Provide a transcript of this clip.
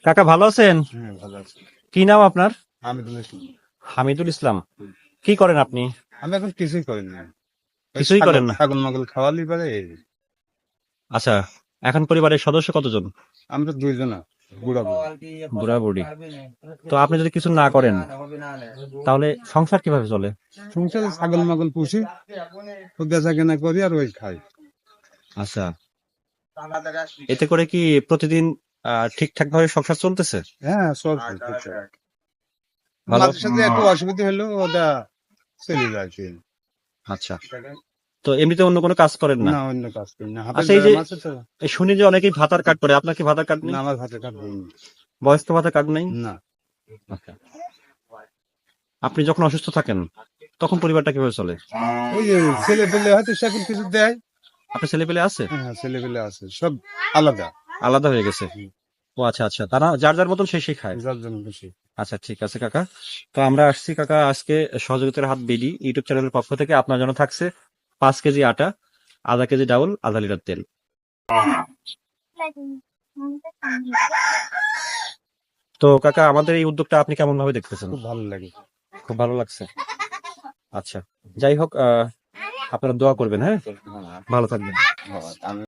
কাকা ভালো আছেন? হ্যাঁ, ভালো আছি। কি নাম আপনার? হামিদুল ইসলাম। হামিদুল ইসলাম। কি করেন আপনি? আমি এখন কিছুই করিনি। ওই কিছুই ছাগল করেন না? ছাগল মাগল খাওয়ালি পারে আচ্ছা, এখন পরিবারের সদস্য কতজন? আমরা দুইজন বুড়া বুড়ি। বুড়া বুড়ি। তো আপনি যদি কিছু না করেন তাহলে সংসার কিভাবে চলে? সংসারে ছাগল মাগল পুষি, ও বেচা কেনা করি আর ওই খাই। আচ্ছা, এতে করে কি প্রতিদিন ঠিকঠাক ভাবে সংসার চলতেছে? হ্যাঁ, সব ভালো। মাঝে সাথে একটু অসুবিধা হলো, ওটা চলে যায় কি। আচ্ছা, তো এমনিতে অন্য কোনো কাজ করেন না? না, অন্য কাজ করি না, হাতের আচ্ছা, এই যে ব্যায়াম আছে তো। শুনি যে অনেকেই ভাতার কার্ড করে, আপনার কি ভাতার কার্ড নেই? না, আমার হাতে কাজ হয়নি। বয়স্ক ভাতা কার্ড নেই? না, আচ্ছা, আপনি যখন অসুস্থ থাকেন তখন পরিবারটা কিভাবে চলে? ওই যে ছেলে পেলে হয়তো সেরকম কিছু দেয়। আপনার ছেলে পেলে আছে? হ্যাঁ, ছেলে পেলে আছে, সব আলাদা। আলাদা হয়ে গেছে? ও আচ্ছা আচ্ছা, তারা যার যার মতন সেই খায়। যার জন্য খুশি। আচ্ছা, ঠিক আছে কাকা। তো আমরা আসছি কাকা আজকে সহযোগিতার হাত বিডি ইউটিউব চ্যানেলের পক্ষ থেকে আপনার জন্য থাকছে 5 কেজি আটা, আধা কেজি ডাউল, আধা লিটার তেল। তো কাকা আমাদের এই উদ্যোগটা আপনি কেমন ভাবে দেখতেছেন? খুব ভালো লাগে। খুব ভালো লাগছে। আচ্ছা, যাই হোক, আপনারা দোয়া করবেন, হ্যাঁ, ভালো থাকবেন। আমি